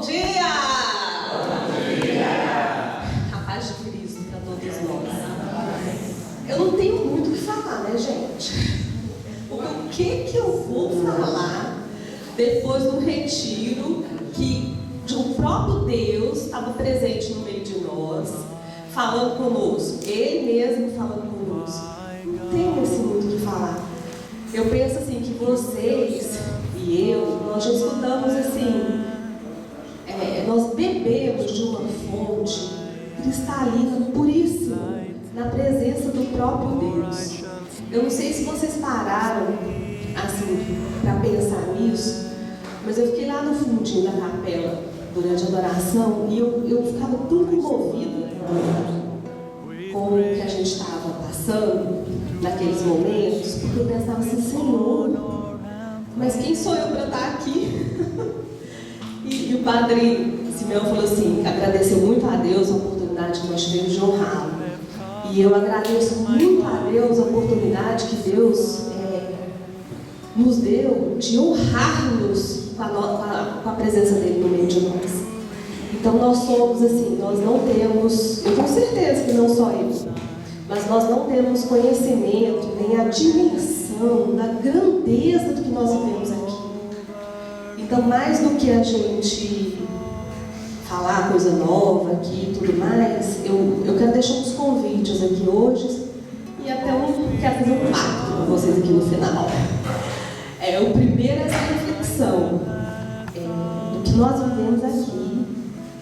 dia! Bom dia! A paz de Cristo para todos nós. Eu não tenho muito o que falar, né, gente? O que eu vou falar depois do retiro que o próprio Deus estava presente no meio de nós, falando conosco, Ele mesmo falando conosco? Não tenho assim muito o que falar. Eu penso assim que vocês e eu, nós já escutamos assim, nós bebemos de uma fonte cristalina, puríssima, na presença do próprio Deus. Eu não sei se vocês pararam assim para pensar nisso, mas eu fiquei lá no fundinho da capela durante a adoração e eu ficava tão comovida com o que a gente estava passando naqueles momentos, porque eu pensava assim, Senhor, mas quem sou eu para estar aqui? E o padre Simeão falou assim, que agradeceu muito a Deus a oportunidade que nós tivemos de honrá-lo. E eu agradeço muito a Deus a oportunidade que Deus nos deu de honrar-nos com a presença dele no meio de nós. Então nós somos assim, nós não temos, eu tenho certeza que não só eu, mas nós não temos conhecimento nem a dimensão da grandeza do que nós vivemos aqui. Então, mais do que a gente falar coisa nova aqui e tudo mais, eu quero deixar uns convites aqui hoje e até quero fazer um pacto com vocês aqui no final. O primeiro é essa reflexão do que nós vivemos aqui,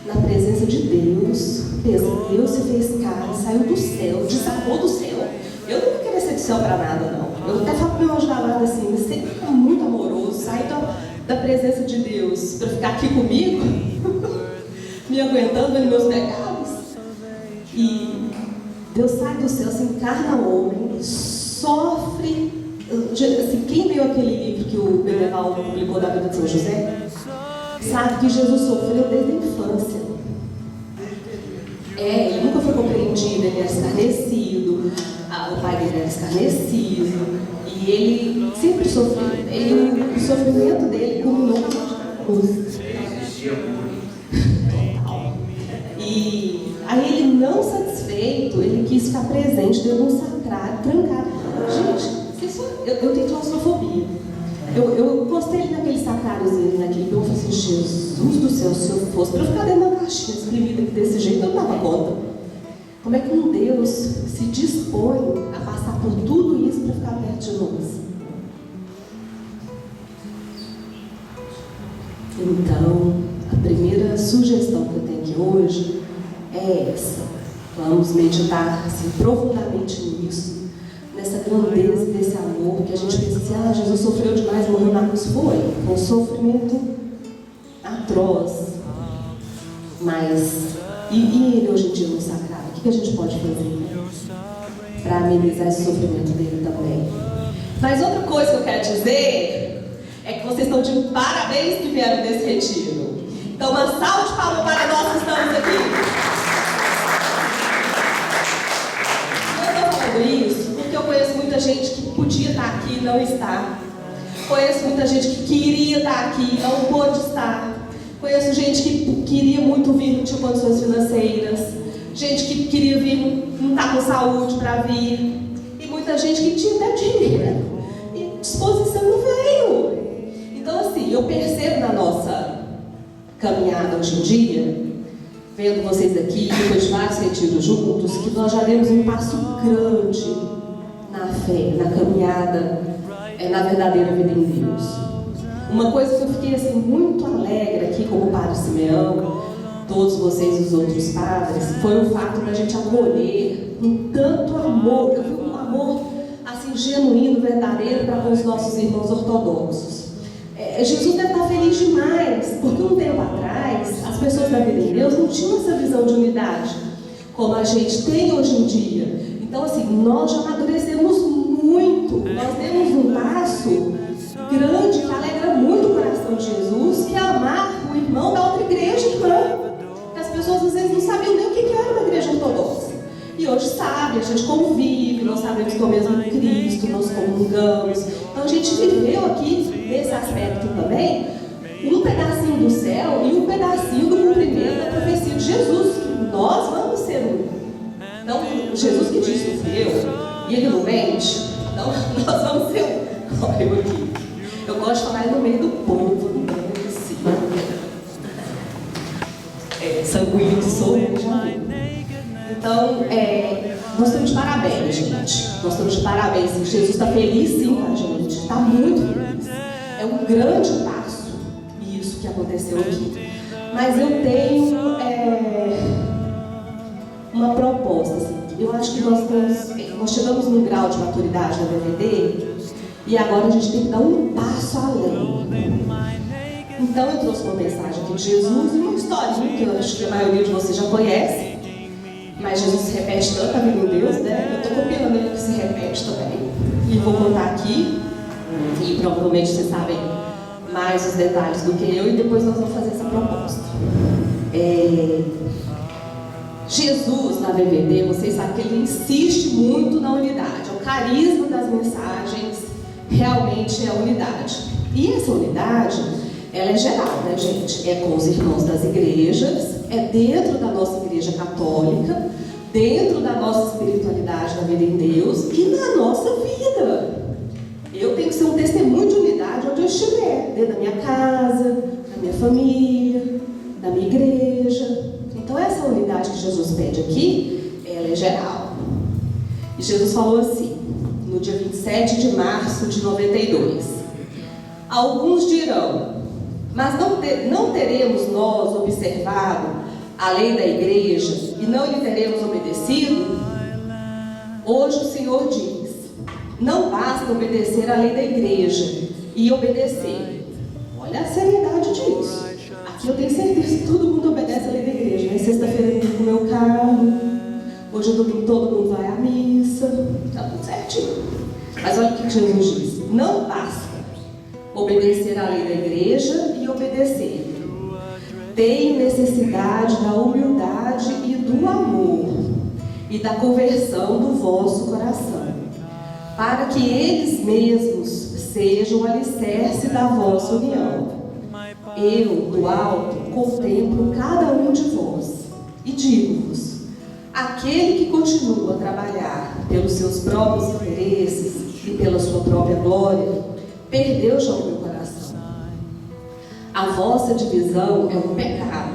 na presença de Deus. Pensa, Deus se fez carne, saiu do céu, desabou do céu. Eu não vou querer ser do céu para nada, não. Eu até falo para o meu anjo da guarda assim, mas você fica muito amoroso, sai da presença de Deus para ficar aqui comigo, me aguentando nos meus pecados. E Deus sai do céu, se encarna homem, sofre. Assim, quem leu aquele livro que o Beneval publicou da vida de São José, sabe que Jesus sofreu desde a infância. Ele nunca foi compreendido, ele era escarnecido, o pai dele era escarnecido, e ele sempre sofreu. O sofrimento dele culminou na cruz. E aí ele, não satisfeito, ele quis ficar presente dentro de um sacrário, trancado. Gente, eu tenho claustrofobia. Eu postei naquele sacráriozinho, naquele eu falei assim, Jesus do céu, se eu fosse para eu ficar dentro da caixinha escrevida aqui desse jeito, eu não dava conta. Como é que um Deus se dispõe a passar por tudo isso para ficar perto de nós? Então, a primeira sugestão que eu tenho aqui hoje é essa. Vamos meditar assim, profundamente nisso, nessa grandeza desse amor, que a gente pensa assim, Jesus sofreu demais, morreu na cruz. Foi um sofrimento atroz. Mas, e ele hoje em dia no sacrário, o que a gente pode fazer para amenizar esse sofrimento dele também? Mas outra coisa que eu quero dizer é que vocês estão de parabéns que vieram desse retiro. Então, uma salva de palmas para nós que estamos aqui. Eu estou falando isso porque eu conheço muita gente que podia estar aqui e não está. Conheço muita gente que queria estar aqui e não pôde estar. Conheço gente que queria muito vir, não tinha condições financeiras. Gente que queria vir, não está com saúde para vir. E muita gente que tinha até dinheiro e disposição não veio. Então, assim, eu percebo na nossa caminhada hoje em dia, vendo vocês aqui, depois de vários retiros juntos, que nós já demos um passo grande na fé, na caminhada, na verdadeira vida em Deus. Uma coisa que eu fiquei assim, muito alegre aqui como o Padre Simeão, todos vocês e os outros padres, foi o fato da gente acolher com tanto amor. Eu vi um amor assim, genuíno, verdadeiro para com os nossos irmãos ortodoxos. Jesus deve estar feliz demais, porque um tempo atrás, as pessoas da vida em Deus não tinham essa visão de unidade, como a gente tem hoje em dia. Então, assim, nós já amadurecemos muito, nós temos um passo grande que alegra muito o coração de Jesus, que é amar o irmão da outra igreja, irmã. Que as pessoas às vezes não sabiam nem o que era uma igreja ortodoxa. E hoje sabe, a gente convive, nós sabemos que é o mesmo Cristo, nós comungamos. Então a gente viveu aqui, nesse aspecto também, um pedacinho do céu e um pedacinho do cumprimento da profecia de Jesus, que nós vamos ser um. Então, Jesus que disse no eu, e ele não mente, então nós vamos ser um. Olha eu aqui. Eu gosto de falar no meio do povo, no meio de si. Sanguíneo que sou, então, nós estamos de parabéns, gente. Nós estamos de parabéns. Jesus está feliz sim com a gente. Está muito feliz. É um grande passo isso que aconteceu aqui. Mas eu tenho uma proposta. Assim. Eu acho que nós chegamos num grau de maturidade na DVD e agora a gente tem que dar um passo além. Então eu trouxe uma mensagem aqui de Jesus e uma historinha que eu acho que a maioria de vocês já conhece. Mas Jesus se repete tanto a vida em Deus, né? Eu estou copiando ele que se repete também. E vou contar aqui, e provavelmente vocês sabem mais os detalhes do que eu, e depois nós vamos fazer essa proposta. Jesus, na DVD, vocês sabem que ele insiste muito na unidade. O carisma das mensagens realmente é a unidade. E essa unidade, ela é geral, né, gente? É com os irmãos das igrejas, é dentro da nossa igreja católica, dentro da nossa espiritualidade na vida em Deus e na nossa vida. Eu tenho que ser um testemunho de unidade onde eu estiver, dentro da minha casa, da minha família, da minha igreja. Então essa unidade que Jesus pede aqui, ela é geral. E Jesus falou assim, no dia 27 de março de 92. Alguns dirão, mas não teremos nós observado a lei da igreja e não lhe teremos obedecido? Hoje o Senhor diz, não basta obedecer à lei da igreja e obedecer. Olha a seriedade disso. Aqui eu tenho certeza que todo mundo obedece à lei da igreja, né? Sexta-feira eu vim com o meu carro, hoje é domingo, todo mundo vai à missa, está tudo certinho. Mas olha o que Jesus diz, não basta obedecer à lei da igreja e obedecer. Tenho necessidade da humildade e do amor e da conversão do vosso coração, para que eles mesmos sejam o alicerce da vossa união. Eu, do alto, contemplo cada um de vós e digo-vos, aquele que continua a trabalhar pelos seus próprios interesses e pela sua própria glória, perdeu já o meu coração. A vossa divisão é um pecado,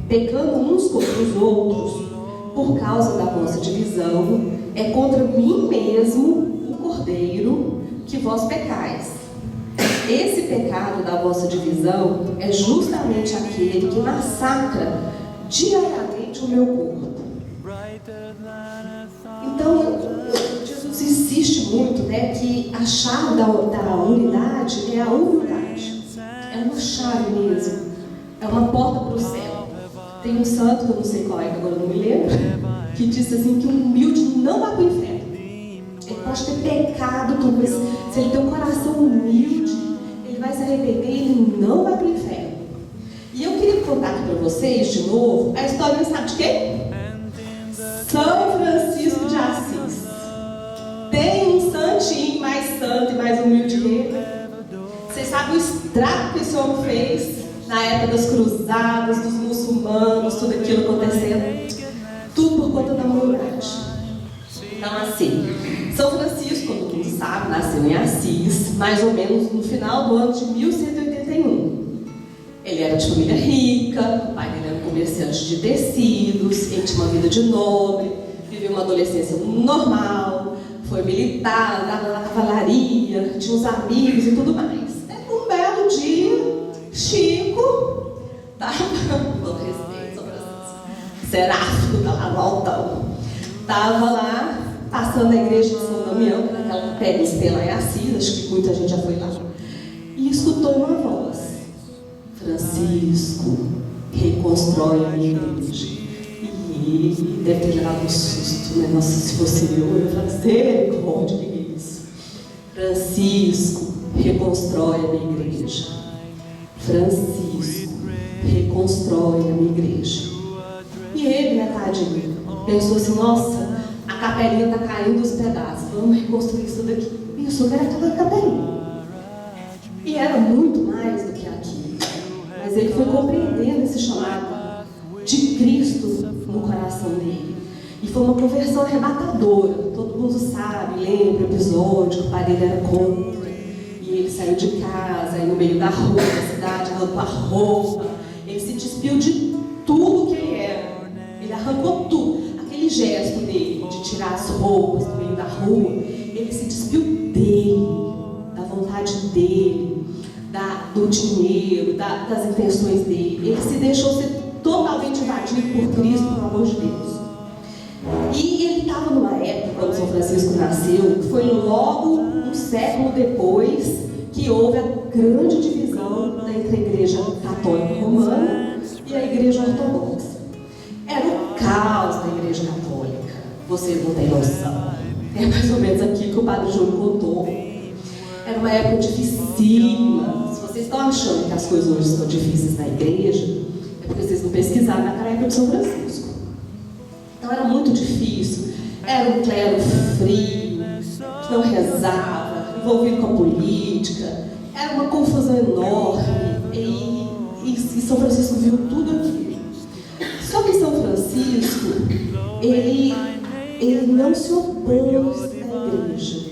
pecando uns contra os outros. Por causa da vossa divisão, é contra mim mesmo, o Cordeiro, que vós pecais. Esse pecado da vossa divisão é justamente aquele que massacra diariamente o meu corpo. Então, Jesus insiste muito, né, que a chave da unidade é a humildade. É uma chave mesmo. É uma porta para o céu. Tem um santo, que eu não sei qual é, que agora eu não me lembro, que disse assim que o humilde não vai para o inferno. Ele pode ter pecado, mas se ele tem um coração humilde, ele vai se arrepender e ele não vai para o inferno. E eu queria contar aqui para vocês, de novo, a história, sabe de quem? São Francisco de Assis. Tem um santinho mais santo e mais humilde que ele. Vocês sabem o estrago que esse homem fez na época das cruzadas, dos muçulmanos, tudo aquilo acontecendo? Tudo por conta da humildade. Então, assim, São Francisco, todo mundo sabe, nasceu em Assis, mais ou menos no final do ano de 1181. Ele era de família rica, o pai dele era comerciante de tecidos, ele tinha uma vida de nobre, viveu uma adolescência normal, foi militar, andava na cavalaria, tinha uns amigos e tudo mais. Um belo dia, Chico estava, com respeito, seráfico, estava lá no altão, estava lá, passando a igreja de São Damião, naquela capelinha que tem lá em Assis, acho que muita gente já foi lá, e escutou uma voz: Francisco, reconstrói a minha igreja. E deve ter levado um susto, né? Nossa, se fosse eu ia fazer, o que é isso? Francisco, reconstrói a minha igreja. Francisco, reconstrói a minha igreja. E ele, né, tadinho, pensou assim: nossa, a capelinha está caindo os pedaços, vamos reconstruir isso daqui. E eu sou que era toda a capelinha. E era muito mais do que aquilo. mas ele foi compreendendo esse chamado de Cristo no coração dele. E foi uma conversão arrebatadora. Todo mundo sabe, lembra o episódio que o pai dele era contra. E ele saiu de casa, aí no meio da rua, da cidade, arrancou a roupa. Ele se despiu de tudo que ele era. Ele arrancou tudo. Aquele gesto dele de tirar as roupas no meio da rua, ele se despiu dele, da vontade dele, do dinheiro, das intenções dele. Ele se deixou ser totalmente invadido por Cristo, pelo amor de Deus. E ele estava numa época, quando São Francisco nasceu, que foi logo um século depois que houve a grande divisão entre a Igreja Católica Romana e a Igreja Ortodoxa. Era o caos da Igreja Católica. Vocês não têm noção. É mais ou menos aqui que o Padre Júlio contou. Era uma época dificílima. Se vocês estão achando que as coisas hoje estão difíceis na igreja, é porque vocês não pesquisaram naquela época de São Francisco. Então era muito difícil. Era um clero frio, que não rezava, envolvido com a política. Era uma confusão enorme. E São Francisco viu tudo aquilo. Só que São Francisco, ele não se opôs à igreja.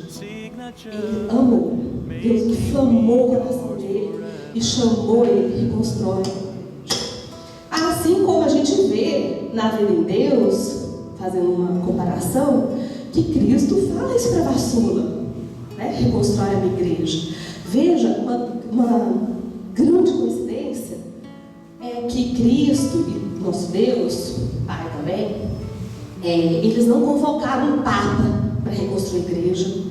Ele amou. Deus inflamou o coração dele e chamou ele e reconstrói. Assim como a gente vê na vida em Deus, fazendo uma comparação, que Cristo fala isso para a Vassula, né? Reconstrói a minha igreja. Veja, uma grande coincidência é que Cristo e nosso Deus, Pai também, eles não convocaram um Papa para reconstruir a igreja,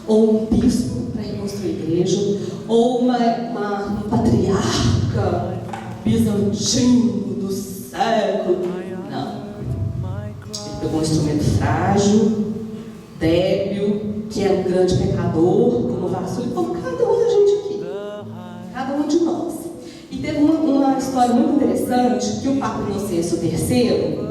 ou um bispo para reconstruir a igreja, ou um patriarca bizantino do século. Não. Ele pegou um instrumento frágil, débil, que era um grande pecador, como Vassula, e como cada um da gente aqui, cada um de nós. E teve uma história muito interessante, que o Papa Inocêncio III,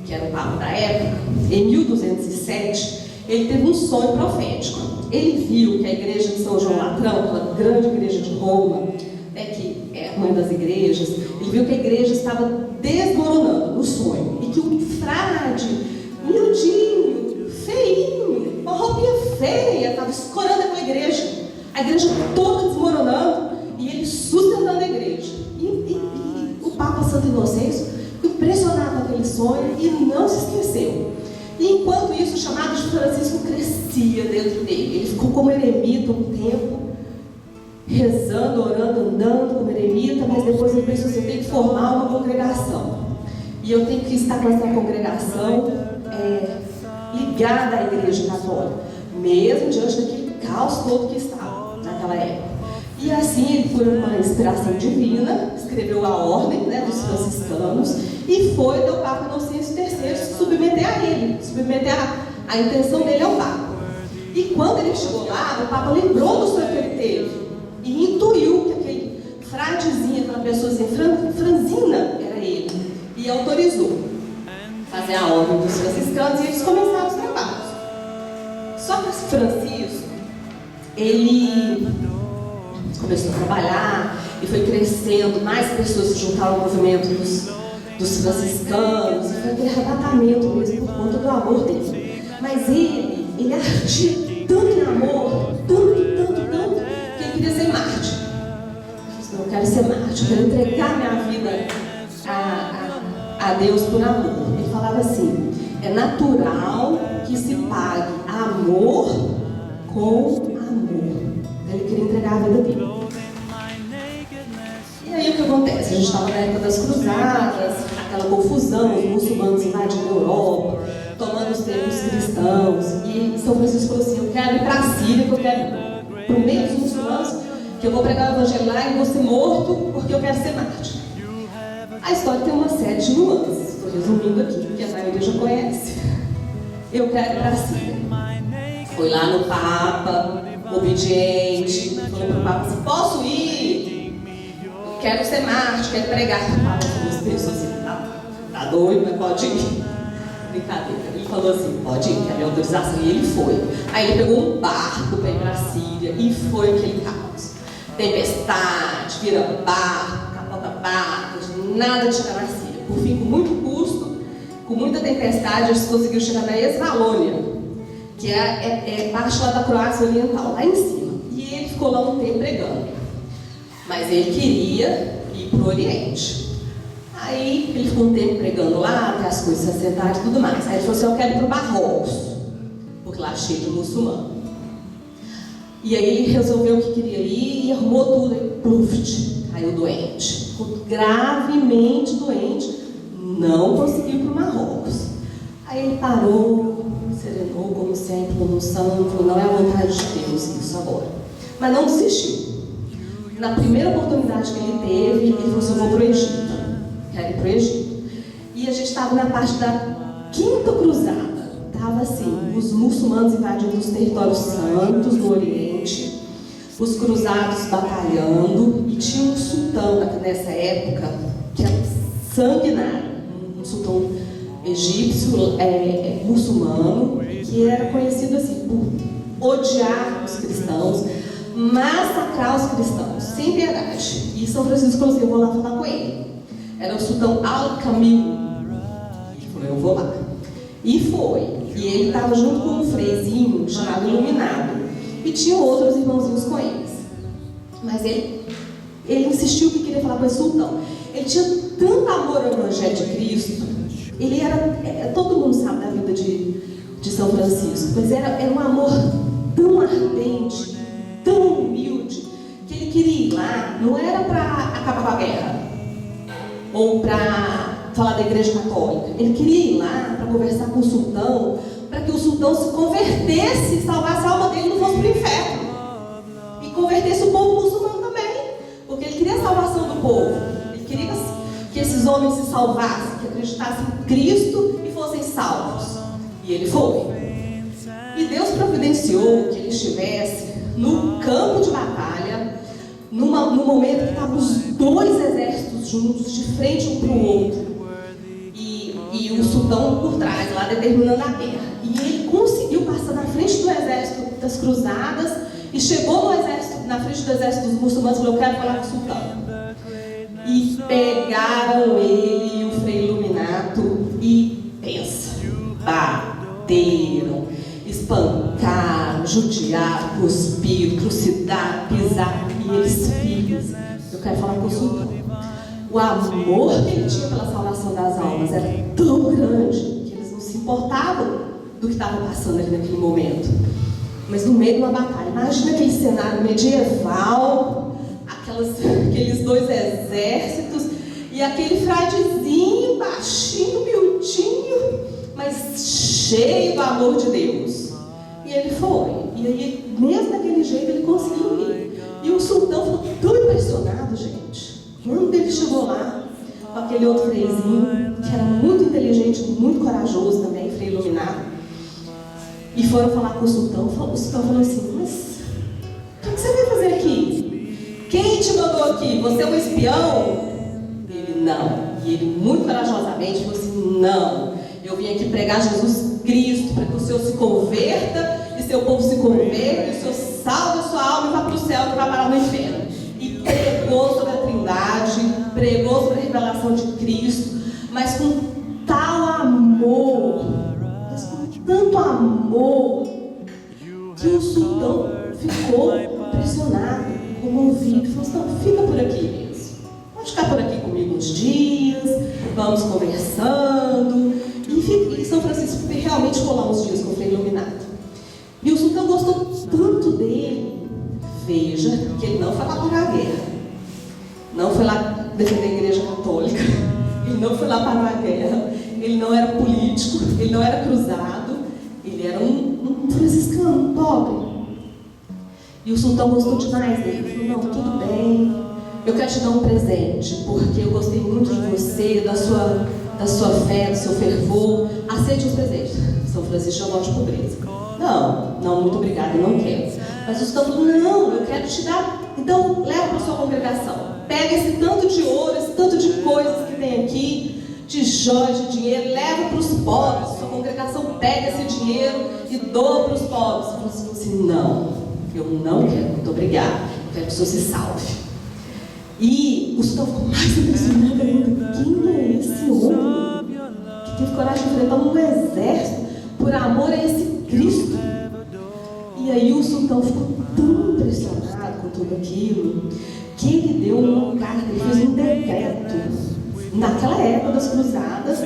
que era o Papa da época, em 1207, ele teve um sonho profético. Ele viu que a igreja de São João Latrão, aquela grande igreja de Roma, que é a mãe das igrejas, ele viu que a igreja estava desmoronando no sonho. E que um frade, miudinho, feinho, uma roupinha feia, estava escorando aquela igreja. A igreja toda desmoronando e ele sustentando a igreja. E o Papa Santo Inocêncio ficou impressionado com aquele sonho e não se esqueceu. E enquanto isso, o chamado de Francisco crescia dentro dele. Ele ficou como eremita um tempo, rezando, orando, andando como eremita, mas depois ele pensou assim: eu tenho que formar uma congregação. E eu tenho que estar com essa congregação ligada à Igreja Católica, mesmo diante daquele caos todo que estava naquela época. E assim, por uma inspiração divina, escreveu a ordem, né, dos franciscanos e foi até o Papa Inocêncio III se submeter a ele, submeter a intenção dele ao Papa. E quando ele chegou lá, o Papa lembrou do sonho que ele teve e intuiu que aquele fradezinho, aquela pessoazinha franzina, era ele, e autorizou fazer a ordem dos franciscanos e eles começaram os trabalhos. Só que esse Francisco, ele começou a trabalhar e foi crescendo, mais pessoas se juntaram ao movimento dos franciscanos, e foi aquele arrebatamento mesmo por conta do amor dele. Mas ele ardia tanto em amor, tanto, que ele queria ser mártir. Ele disse: eu quero ser mártir, eu quero entregar minha vida a Deus por amor. Ele falava assim: é natural que se pague amor com amor. Ele queria entregar a vida dele. E aí o que acontece? A gente estava na época das cruzadas, aquela confusão, os muçulmanos invadindo a Europa, tomando os templos cristãos. E São Francisco falou assim: eu quero ir para a Síria, que eu quero ir para o meio dos muçulmanos, que eu vou pregar o evangelho lá e vou ser morto porque eu quero ser mártir. A história tem uma série de nuances, estou resumindo aqui, porque a maioria já conhece. Eu quero ir para a Síria. Foi lá no Papa, obediente, falou para o Papa assim: posso ir? Quero ser mártir, quero pregar. O Papa pensou assim: tá doido, mas pode ir. Brincadeira. Ele falou assim: pode ir, quer minha autorização. E ele foi. Aí ele pegou um barco para ir para a Síria e foi aquele caos. Tempestade, vira barco, capota barca, de nada de chegar na Síria. Por fim, com muito custo, com muita tempestade, eles conseguiram chegar na Esvalônia, que é parte lá da Croácia Oriental, lá em cima. E ele ficou lá um tempo pregando. Mas ele queria ir para o Oriente. Aí ele ficou um tempo pregando lá, até as coisas se assentarem e tudo mais. Aí ele falou assim: eu quero ir para o Marrocos, porque lá é cheio de muçulmano. E aí ele resolveu que queria ir e arrumou tudo. Aí, pluft, caiu doente. Ficou gravemente doente. Não conseguiu ir para o Marrocos. Aí ele parou, serenou como sempre, como um santo. Falou: não é a vontade de Deus isso agora. Mas não desistiu. Na primeira oportunidade que ele teve, ele falou assim: eu vou para o Egito. Quero ir para o Egito. E a gente estava na parte da quinta cruzada. Estava assim, os muçulmanos invadindo os territórios santos do Oriente, os cruzados batalhando, e tinha um sultão nessa época que era sanguinário, um sultão egípcio, muçulmano, que era conhecido assim por odiar os cristãos, massacrar os cristãos, sem piedade. E São Francisco falou assim: eu vou lá falar com ele. Era o sultão Al-Kamil. Ele falou: eu vou lá. E foi. E ele estava junto com um freizinho chamado Iluminado. E tinha outros irmãozinhos com eles. Mas ele insistiu que queria falar com esse sultão. Ele tinha tanto amor ao Evangelho de Cristo. Ele era, todo mundo sabe da vida de São Francisco, mas era um amor tão ardente, tão humilde, que ele queria ir lá, não era para acabar com a guerra, ou para falar da Igreja Católica. Ele queria ir lá para conversar com o sultão, para que o sultão se convertesse e salvasse a alma dele, não fosse para o inferno. E convertesse o povo muçulmano também, porque ele queria a salvação do povo. Ele queria que esses homens se salvassem, que acreditassem em Cristo e fossem salvos. E ele foi. E Deus providenciou que ele estivesse no campo de batalha, no momento que estavam os dois exércitos juntos, de frente um para o outro. E o sultão por trás, lá determinando a guerra. E ele conseguiu passar na frente do exército das cruzadas e chegou na frente do exército dos muçulmanos e falou: eu quero falar com o sultão. E pegaram ele e o Frei Iluminato e pensa, bateram, espancaram, judiaram, cuspiram, trucidaram, pisaram. E eles filhos: eu quero falar com o sultão. O amor que ele tinha pela salvação das almas era tão grande que eles não se importavam do que estava passando ali naquele momento. Mas no meio de uma batalha, imagina aquele cenário medieval, aqueles dois exércitos e aquele fradezinho, baixinho, miudinho, mas cheio do amor de Deus. E ele foi. E aí, mesmo daquele jeito, ele conseguiu ir. E o sultão ficou tão impressionado, gente. Quando ele chegou lá, com aquele outro freizinho, que era muito inteligente, muito corajoso também, Frei Iluminado, e foram falar com o sultão falou assim: mas o que você veio fazer aqui? Quem te mandou aqui? Você é um espião? Ele: não. E ele, muito corajosamente, falou assim: não, eu vim aqui pregar Jesus Cristo, para que o Senhor se converta, e seu povo se converta, e o Senhor salve a sua alma e vá para o céu, que vai parar no inferno. E pregou sobre a Trindade, pregou sobre a revelação de Cristo, mas com tal amor, mas com tanto amor, que o sultão ficou impressionado, comovido. Falou assim: não, fica por aqui mesmo. Pode ficar por aqui comigo uns dias, vamos conversando. E São Francisco realmente ficou lá uns dias com o Frei Iluminado. E o sultão gostou tanto dele. Veja que ele não foi lá parar a guerra, não foi lá defender a Igreja Católica, ele não foi lá parar a guerra, ele não era político, ele não era cruzado, ele era um franciscano pobre. E o sultão gostou demais dele. Ele falou: não, tudo bem, eu quero te dar um presente, porque eu gostei muito de você, da sua fé, do seu fervor. Aceite os presentes. São Francisco chamou de pobreza. Não, muito obrigada, eu não quero. Mas o sultão falou: não, eu quero te dar. Então leva para a sua congregação. Pega esse tanto de ouro, esse tanto de coisas que tem aqui, de joias, de dinheiro, leva para os pobres. Sua congregação pega esse dinheiro e doa para os pobres. Ele falou assim: não, eu não quero, muito obrigada, eu quero que o senhor se salve. E o sultão ficou mais impressionado ainda. Quem é esse homem que teve coragem de enfrentar um exército por amor a esse Cristo? E aí o sultão ficou tão impressionado com tudo aquilo que ele deu uma carta, ele fez um decreto. Naquela época das cruzadas,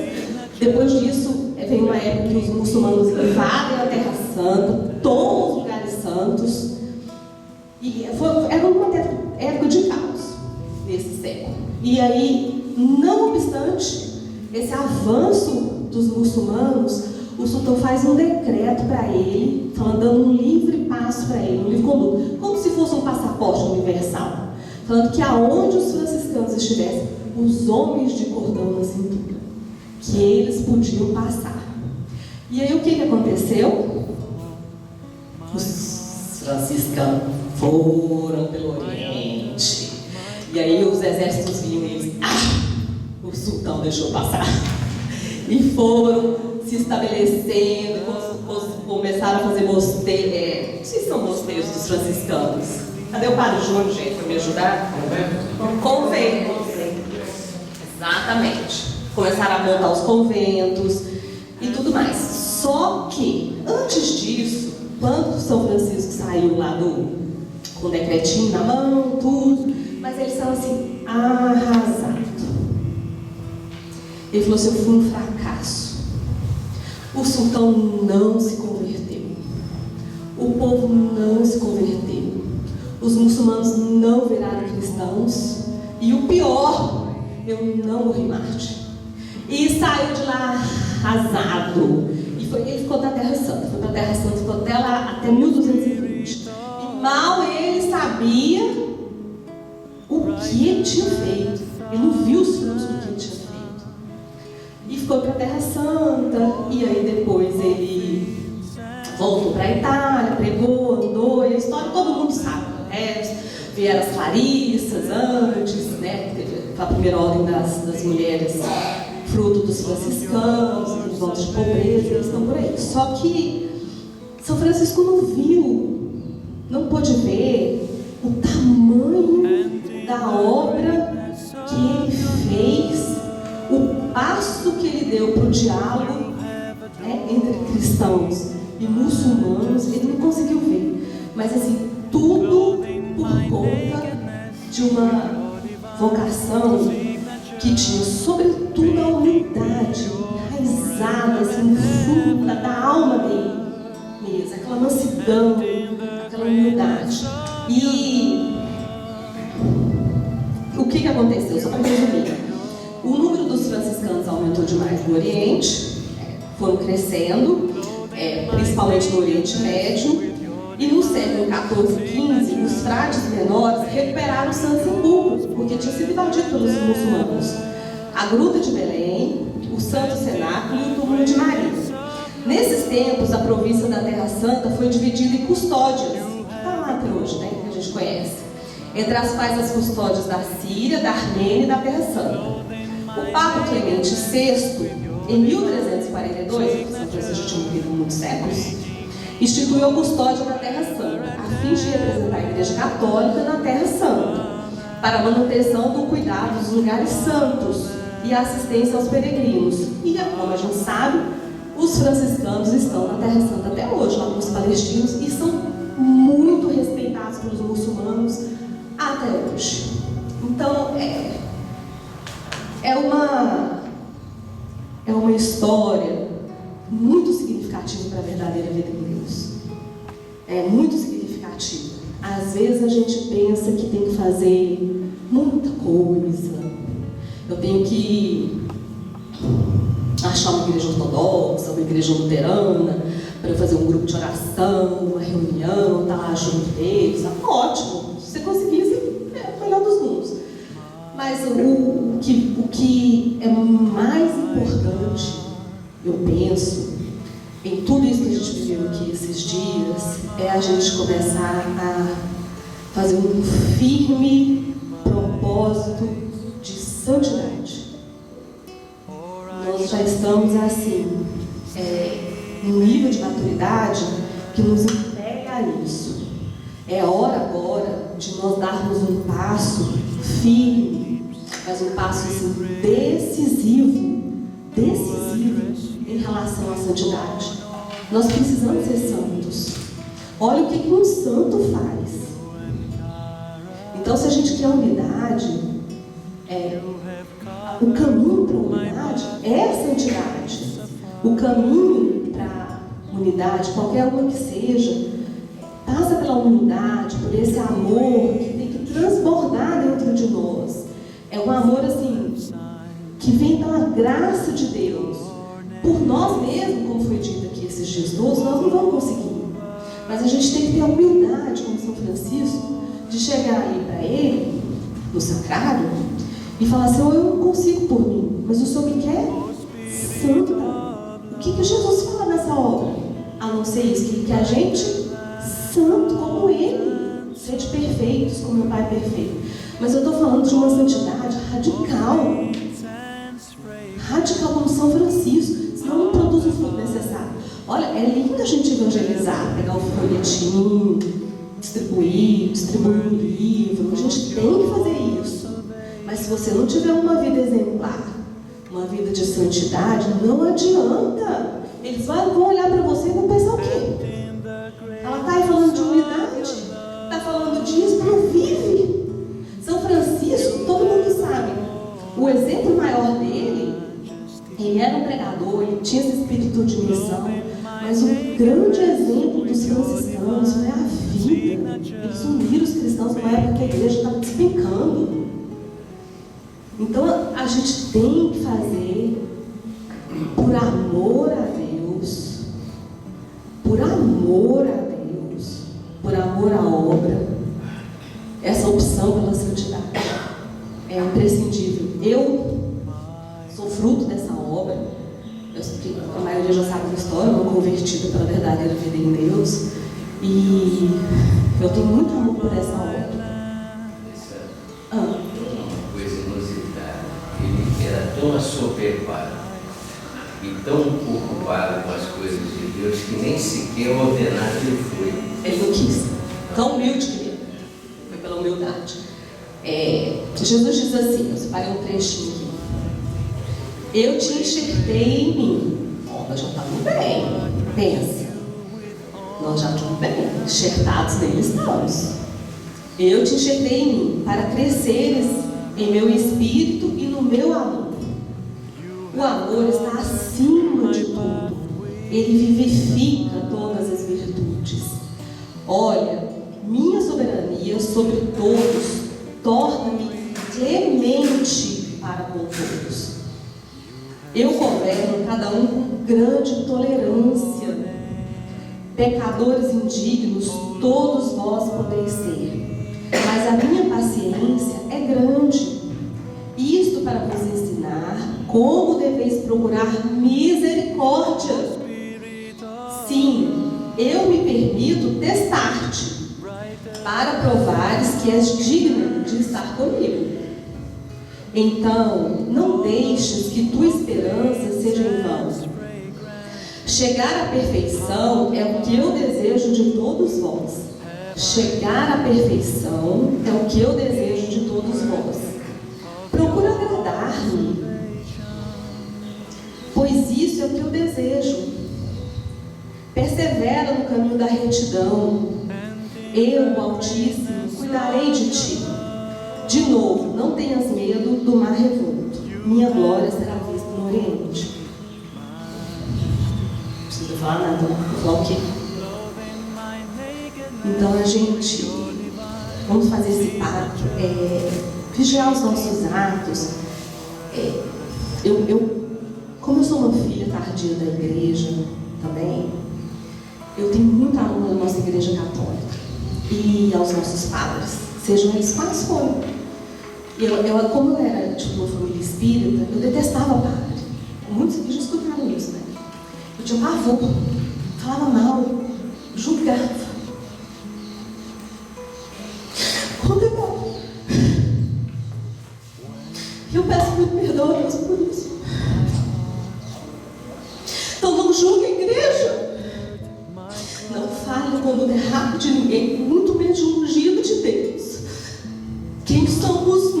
depois disso, vem uma época que os muçulmanos invadem a Terra Santa, tomam os lugares santos, e era uma época de caos nesse século. E aí, não obstante esse avanço dos muçulmanos, o sultão faz um decreto para ele, dando um livre passo para ele, um livre conduto, como se fosse um passaporte universal, falando que aonde os franciscanos estivessem, os homens de cordão na cintura, que eles podiam passar. E aí o que aconteceu? Os franciscanos foram pelo Oriente. E aí os exércitos vinham e eles, o sultão deixou passar. E foram se estabelecendo, começaram a fazer mosteiros, não sei se são mosteiros dos franciscanos. Cadê o padre Júnior, gente, para me ajudar? Convento. Exatamente. Começaram a montar os conventos e tudo mais. Só que, antes disso, quando São Francisco saiu lá com o decretinho na mão, tudo, mas eles estavam assim, arrasado. Ele falou assim, eu fui um fracasso. O sultão não se converteu. O povo não se converteu. Os muçulmanos não viraram cristãos. E o pior, eu não morri mártir. E saiu de lá arrasado. Ele ficou na Terra Santa. Foi para a Terra Santa, ficou até lá, até 1220. E mal ele sabia o que ele tinha feito. Ele não viu os frutos do que ele tinha feito. E ficou para a Terra Santa. E aí depois ele voltou para a Itália, pregou, andou. E a história todo mundo sabe. Vieram as Clarissas antes, né? A primeira ordem das mulheres, fruto dos franciscanos, dos votos de pobreza, eles estão por aí. Só que São Francisco não viu, não pôde ver o tamanho da obra que ele fez, o passo que ele deu para o diálogo, né, entre cristãos e muçulmanos. Ele não conseguiu ver, mas assim, tudo por conta de uma vocação que tinha sobretudo a humildade enraizada assim, no fundo da alma dele mesmo, aquela mansidão, aquela humildade. E o que aconteceu? Só para resumir, o número dos franciscanos aumentou demais no Oriente, foram crescendo, principalmente no Oriente Médio. E no século XIV e XV, os frades menores recuperaram Santo Sepulcro, porque tinha sido invadido pelos muçulmanos. A Gruta de Belém, o Santo Cenáculo e o Túmulo de Maria. Nesses tempos, a província da Terra Santa foi dividida em custódias, que está lá até hoje, né, que a gente conhece, entre as quais as custódias da Síria, da Armênia e da Terra Santa. O Papa Clemente VI, em 1342, São Francisco tinha vivido muitos séculos, instituiu a custódia da Terra Santa, a fim de representar a Igreja Católica na Terra Santa, para a manutenção do cuidado dos lugares santos e a assistência aos peregrinos. E, como a gente sabe, os franciscanos estão na Terra Santa até hoje, lá com os palestinos, e são muito respeitados pelos muçulmanos até hoje. Então, é uma história muito significativa para a verdadeira vida com Deus. É muito significativa. Às vezes a gente pensa que tem que fazer muita coisa. Eu tenho que achar uma igreja ortodoxa, uma igreja luterana, para fazer um grupo de oração, uma reunião, estar lá junto deles. Ótimo! Se você conseguisse, é o melhor dos mundos. Mas o que é mais importante, eu penso, em tudo isso que a gente viveu aqui esses dias, é a gente começar a fazer um firme propósito de santidade. Nós já estamos assim, num nível de maturidade que nos impele a isso. É hora agora de nós darmos um passo firme, mas um passo assim, decisivo em relação à santidade. Nós precisamos ser santos. Olha o que um santo faz. Então, se a gente quer unidade, o caminho para a unidade é a santidade. O caminho para a unidade, qualquer uma que seja, passa pela humildade, por esse amor que tem que transbordar dentro de nós. É um amor assim, que vem pela graça de Deus. Por nós mesmos, como foi dito aqui esses dias todos, nós não vamos conseguir. Mas a gente tem que ter a humildade, como São Francisco, de chegar ali para ele, no sacrário, e falar assim: eu não consigo por mim, mas o Senhor me quer santo. O que Jesus fala nessa obra? A não ser isso, que a gente, santo como Ele, sede perfeitos como o Pai é perfeito. Mas eu estou falando de uma santidade radical. Radical como São Francisco, senão não produz o fruto necessário. Olha, é lindo a gente evangelizar, pegar o folhetim, distribuir um livro. A gente tem que fazer isso. Mas se você não tiver uma vida exemplar, uma vida de santidade, não adianta. Eles vão olhar para você e vão pensar o quê? Ela está aí falando de unidade, está falando disso, não vive. São Francisco, todo mundo sabe, o exemplo maior dele, ele era um pregador, ele tinha esse espírito de missão, mas o grande exemplo dos franciscanos foi a vida. Eles uniram os cristãos numa época que a igreja estava despencando. Então a gente tem que fazer por amor a Deus, por amor a Deus, por amor à obra, essa opção pela santidade é imprescindível. Eu sou fruto dessa obra. A maioria já sabe da história, uma convertida pela verdadeira vida em Deus, e eu tenho muito amor por essa obra. Uma coisa inusitada, ele era tão assoberbado e tão ocupado com as coisas de Deus que nem sequer ordenado ele foi. Ele não quis. Tão humilde que ele foi pela humildade. Jesus diz assim, eu separei um trechinho aqui: eu te enxertei em mim. Nós já estamos bem. Pensa. Nós já estamos bem. Enxertados nele estamos. Eu te enxertei em mim para cresceres em meu espírito e no meu amor. O amor está acima de tudo. Ele vivifica todas as virtudes. Olha, minha soberania sobre todos torna-me clemente para com todos. Eu governo cada um com grande tolerância. Pecadores indignos, todos vós podeis ser, mas a minha paciência é grande. Isto para vos ensinar como deveis procurar misericórdia. Sim, eu me permito testar-te, para provares que és digna de estar comigo. Então, não deixes que tua esperança seja em vão. Chegar à perfeição é o que eu desejo de todos vós. Chegar à perfeição é o que eu desejo de todos vós. Procura agradar-me, pois isso é o que eu desejo. Persevera no caminho da retidão. Eu, o Altíssimo, cuidarei de ti. De novo, não tenhas medo do mar revolto. Minha glória será vista no Oriente. Não precisa falar nada, vou falar o quê? Então a gente, vamos fazer esse pacto, vigiar os nossos atos. Como eu sou uma filha tardia da igreja também, eu tenho muito amor na nossa igreja católica e aos nossos padres, sejam eles quais forem. Como eu era de uma família espírita, eu detestava padre. Muitos aqui já escutaram isso, né? Eu tinha pavor, falava mal, julgava. Condenava. E eu peço muito perdão a Deus por isso. Então não julgue a igreja. Não fale quando errado de ninguém, muito menos de um ungido de Deus. Quem somos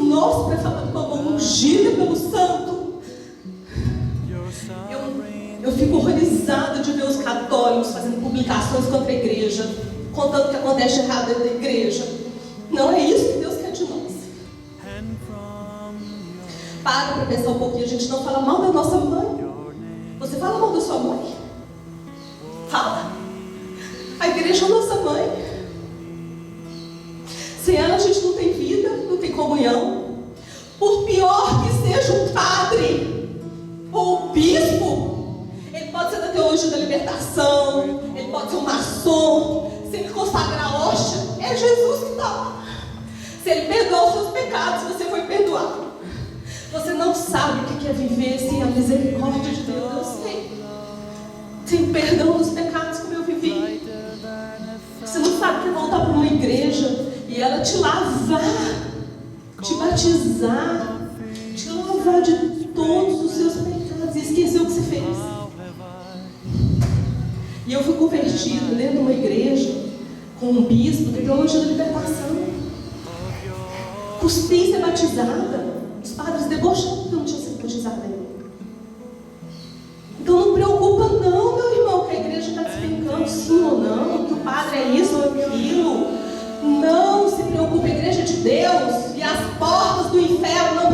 morangos, fazendo publicações contra a igreja, contando o que acontece de errado dentro da igreja. Não é isso que Deus quer de nós. Para pensar um pouquinho, a gente não fala mal da nossa mãe. Você fala mal da sua mãe? Fala. A igreja é a nossa mãe. Sem ela a gente não tem vida, não tem comunhão. Por pior que seja um padre ou um bispo, ele pode ser da teologia da libertação, ele pode ser um maçom. Se ele consagrar a hóstia, é Jesus que está lá. Se ele perdoar os seus pecados, você foi perdoado. Você não sabe o que é viver sem a misericórdia de Deus. Eu sei. Sem perdão dos pecados como eu vivi. Você não sabe o que é voltar para uma igreja e ela te lavar, te batizar, te lavar de todos os seus pecados e esquecer o que você fez. E eu fui convertida dentro de uma igreja com um bispo da teologia da libertação. Cuspi ser batizada. Os padres debocharam que eu não tinha sido batizada ainda. Então não preocupa não, meu irmão, que a igreja está despencando sim ou não, que o padre é isso ou aquilo. Não se preocupe, a igreja é de Deus e as portas do inferno não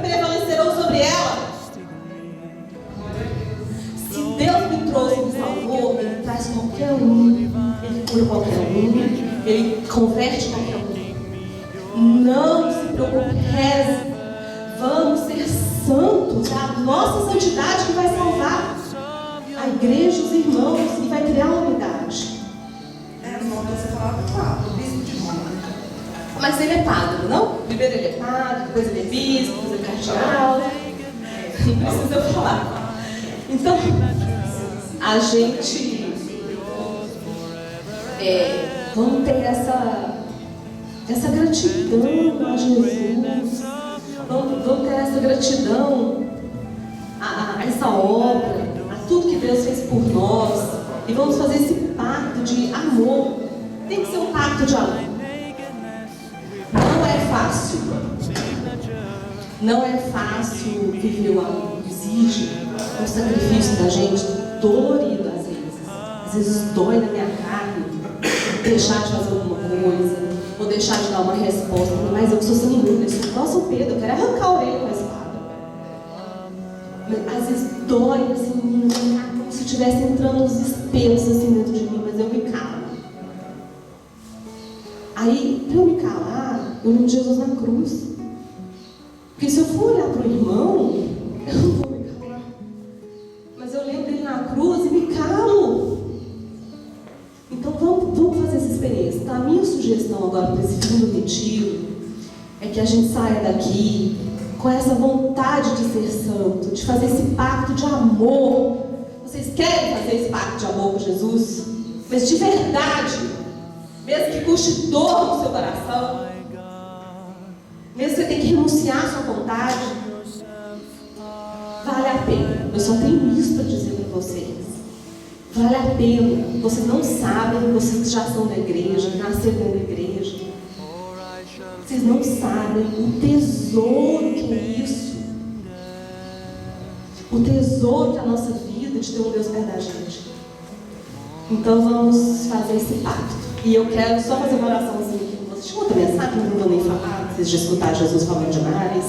prevalecerão sobre ela. Se Deus me trouxe e me salvou, Ele traz qualquer um, Ele cura qualquer um, Ele converte qualquer um. Não se preocupe, reze. Vamos ser santos. É a nossa santidade que vai salvar a igreja, os irmãos, e vai criar uma unidade. Irmão, você falava do bispo de Roma. Mas ele é padre, não? Primeiro ele é padre, depois ele é bispo, depois ele é cardeal. Não precisa eu falar. Então, a gente vamos ter essa gratidão a Jesus. Vamos ter essa gratidão a essa obra, a tudo que Deus fez por nós. E vamos fazer esse pacto de amor. Tem que ser um pacto de amor. Não é fácil. Não é fácil viver o amor. Exige um sacrifício da gente dolorido às vezes. Às vezes dói na minha carne deixar de fazer alguma coisa, ou deixar de dar uma resposta. Mas eu sou sanguínea, eu sou nosso Pedro, eu quero arrancar a orelha com a espada. Mas, às vezes dói assim, como se estivesse entrando uns espelhos assim dentro de mim, mas eu me calo. Aí, para eu me calar, eu lembro de Jesus na cruz. Porque se eu for olhar para o irmão, eu não vou me calar. Mas eu lembro dele na cruz e me calo. Então vamos fazer essa experiência. Então, a minha sugestão agora para esse segundo retiro é que a gente saia daqui com essa vontade de ser santo, de fazer esse pacto de amor. Vocês querem fazer esse pacto de amor com Jesus? Mas de verdade, mesmo que custe dor no seu coração, mesmo que você tenha que renunciar à sua vontade, vale a pena. Eu só tenho isso para dizer para vocês. Vale a pena. Vocês não sabem, vocês que já são da igreja, nasceram da igreja, vocês não sabem o tesouro que é isso. O tesouro que é a nossa vida de ter um Deus perto da gente. Então vamos fazer esse pacto. E eu quero só fazer uma oraçãozinha aqui com vocês. Deixa eu outra mensagem, não vou nem falar, vocês já escutaram Jesus falando demais.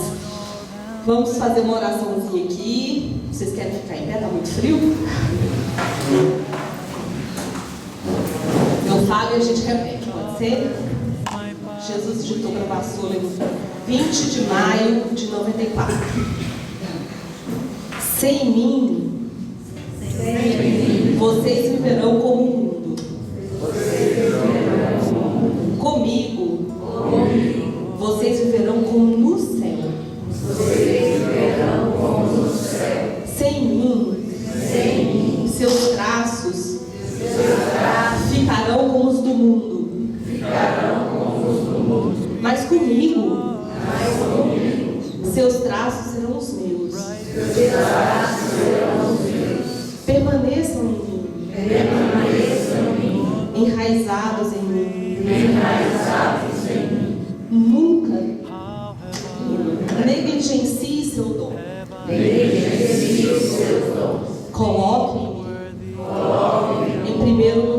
Vamos fazer uma oraçãozinha aqui. Vocês querem ficar em pé? Está muito frio? Eu falo e a gente repete, pode ser? Jesus ditou para a vassoura em 20 de maio de 94. Sem mim, vocês viverão como o mundo. Comigo, vocês viverão como no céu. Sem mim, seus traços ficarão como os do mundo. Mas comigo, seus traços serão os meus. Permaneçam em mim. Enraizados em mim. Nunca negligencie seu dom. Coloque em primeiro